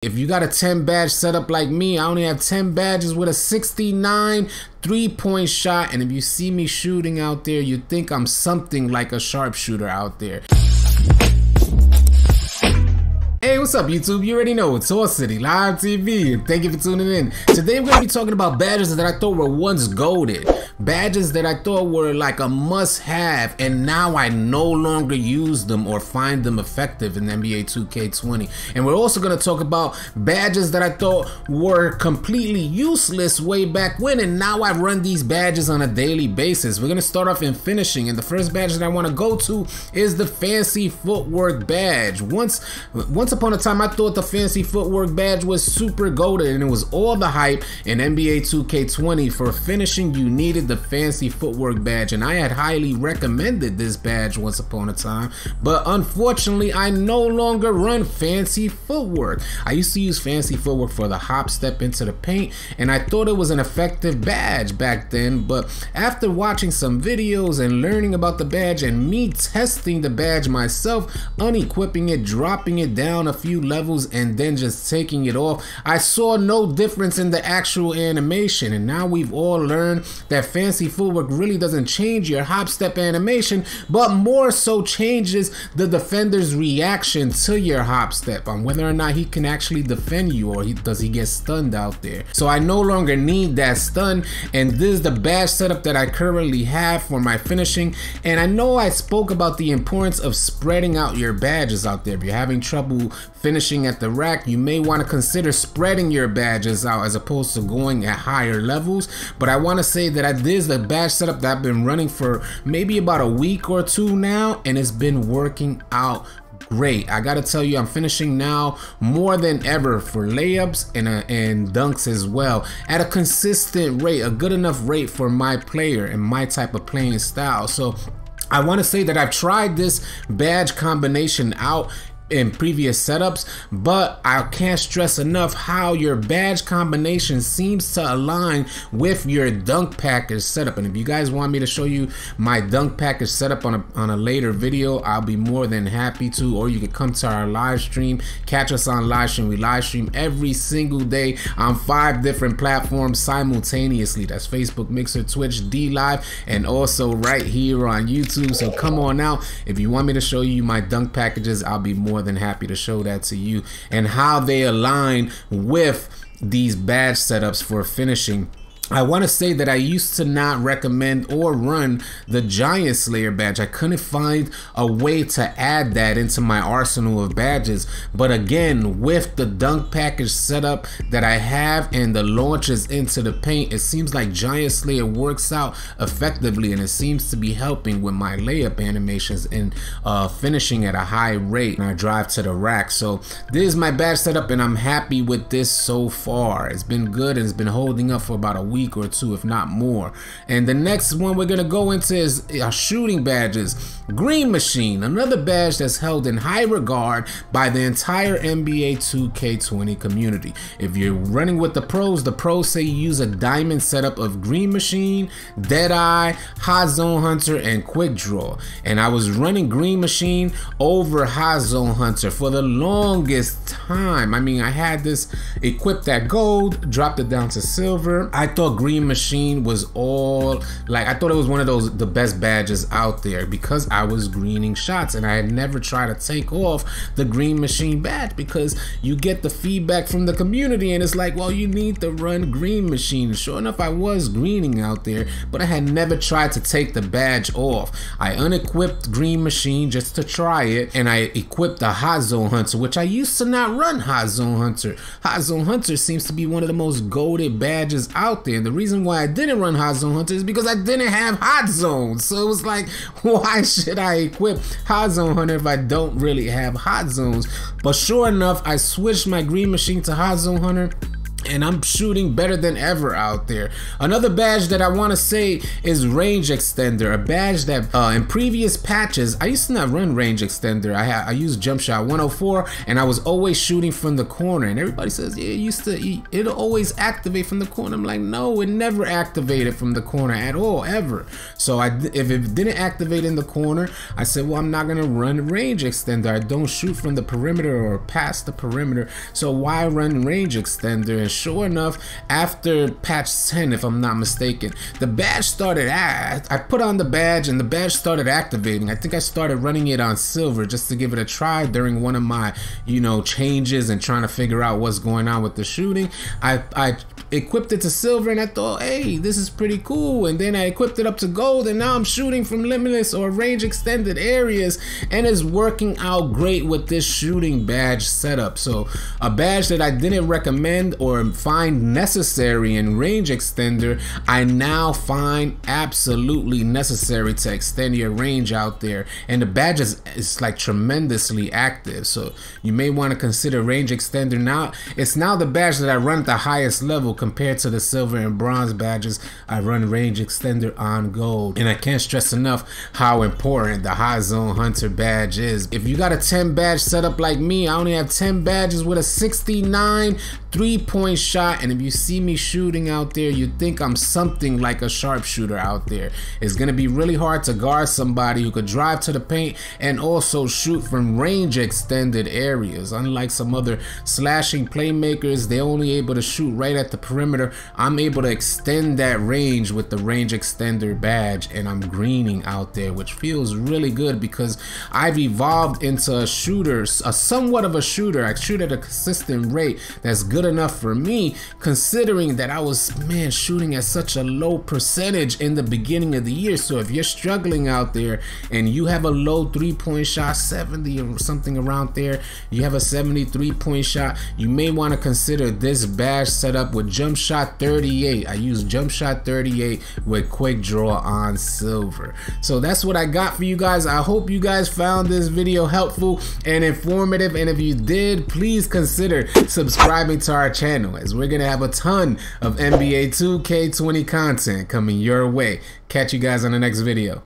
If you got a 10 badge setup like me, I only have 10 badges with a 69 3-point shot. And if you see me shooting out there, you think I'm something like a sharpshooter out there. Hey, what's up YouTube? You already know it's Horse City Live TV, and thank you for tuning in. Today we're going to be talking about badges that I thought were once goated. Badges that I thought were like a must-have, and now I no longer use them or find them effective in NBA 2K20. And we're also going to talk about badges that I thought were completely useless way back when, and now I run these badges on a daily basis. We're going to start off in finishing, and the first badge that I want to go to is the fancy footwork badge. Once upon a time, I thought the fancy footwork badge was super goated, and it was all the hype in NBA 2K20. For finishing, you needed the fancy footwork badge, and I had highly recommended this badge once upon a time, but unfortunately, I no longer run fancy footwork. I used to use fancy footwork for the hop step into the paint, and I thought it was an effective badge back then, but after watching some videos and learning about the badge and me testing the badge myself, unequipping it, dropping it down a few levels, and then just taking it off, I saw no difference in the actual animation. And now we've all learned that fancy footwork really doesn't change your hop step animation, but more so changes the defender's reaction to your hop step, on whether or not he can actually defend you, or does he get stunned out there. So I no longer need that stun, and this is the badge setup that I currently have for my finishing. And I know I spoke about the importance of spreading out your badges out there. If you're having trouble finishing at the rack, you may want to consider spreading your badges out as opposed to going at higher levels. But I want to say that this is the badge setup that I've been running for maybe about a week or two now, and it's been working out great. I gotta tell you, I'm finishing now more than ever for layups and dunks as well, at a consistent rate, a good enough rate for my player and my type of playing style. So I want to say that I've tried this badge combination out in previous setups, but I can't stress enough how your badge combination seems to align with your dunk package setup. And if you guys want me to show you my dunk package setup on a later video, I'll be more than happy to. Or you can come to our live stream, catch us on live stream. We live stream every single day on 5 different platforms simultaneously. That's Facebook, Mixer, Twitch, D Live, and also right here on YouTube. So come on out. If you want me to show you my dunk packages, I'll be more than happy to show that to you, and how they align with these badge setups for finishing. I want to say that I used to not recommend or run the Giant Slayer badge. I couldn't find a way to add that into my arsenal of badges. But again, with the dunk package setup that I have and the launches into the paint, it seems like Giant Slayer works out effectively, and it seems to be helping with my layup animations and finishing at a high rate when I drive to the rack. So this is my badge setup, and I'm happy with this so far. It's been good, and it's been holding up for about a week or two, if not more. And the next one we're gonna go into is our shooting badges. Green Machine, another badge that's held in high regard by the entire NBA 2K20 community. If you're running with the pros say you use a diamond setup of Green Machine, Deadeye, Hot Zone Hunter, and Quick Draw. And I was running Green Machine over Hot Zone Hunter for the longest time. I mean, I had this equipped at gold, dropped it down to silver. I thought Green Machine was all like, I thought it was one of the best badges out there because I was greening shots, and I had never tried to take off the Green Machine badge because you get the feedback from the community, and it's like, well, you need to run Green Machine. Sure enough, I was greening out there, but I had never tried to take the badge off. I unequipped Green Machine just to try it, and I equipped the Hot Zone Hunter, which I used to not run Hot Zone Hunter. Hot Zone Hunter seems to be one of the most goated badges out there. And the reason why I didn't run Hot Zone Hunter is because I didn't have Hot Zones. So it was like, why should I equip Hot Zone Hunter if I don't really have Hot Zones? But sure enough, I switched my Green Machine to Hot Zone Hunter, and I'm shooting better than ever out there. Another badge that I want to say is range extender, a badge that in previous patches I used to not run range extender. I used jump shot 104 and I was always shooting from the corner, and everybody says, yeah, it'll always activate from the corner. I'm like, no, it never activated from the corner at all, ever. So if it didn't activate in the corner, I said, well, I'm not gonna run range extender. I don't shoot from the perimeter or past the perimeter, so why run range extender? And sure enough, after patch 10, if I'm not mistaken, the badge started I put on the badge and the badge started activating. I think I started running it on silver just to give it a try during one of my, you know, changes and trying to figure out what's going on with the shooting. I equipped it to silver and I thought, hey, this is pretty cool. And then I equipped it up to gold, and now I'm shooting from limitless or range extended areas, and it's working out great with this shooting badge setup. So a badge that I didn't recommend or find necessary in range extender, I now find absolutely necessary to extend your range out there. And the badge is like tremendously active, so you may want to consider range extender. Now it's now the badge that I run at the highest level compared to the silver and bronze badges. I run range extender on gold, and I can't stress enough how important the high zone hunter badge is. If you got a 10 badge setup like me, I only have 10 badges with a 69 3-point shot, and if you see me shooting out there, you think I'm something like a sharpshooter out there. It's gonna be really hard to guard somebody who could drive to the paint and also shoot from range extended areas. Unlike some other slashing playmakers, they're only able to shoot right at the perimeter. I'm able to extend that range with the range extender badge, and I'm greening out there, which feels really good because I've evolved into a shooter, a somewhat of a shooter. I shoot at a consistent rate that's good enough for me, considering that I was, man, shooting at such a low percentage in the beginning of the year. So if you're struggling out there and you have a low 3-point shot, 70 or something around there, you have a 73-point shot, you may want to consider this badge setup with jump shot 38. I use jump shot 38 with quick draw on silver. So that's what I got for you guys. I hope you guys found this video helpful and informative, and if you did, please consider subscribing to our channel, as we're gonna have a ton of NBA 2K20 content coming your way. Catch you guys on the next video.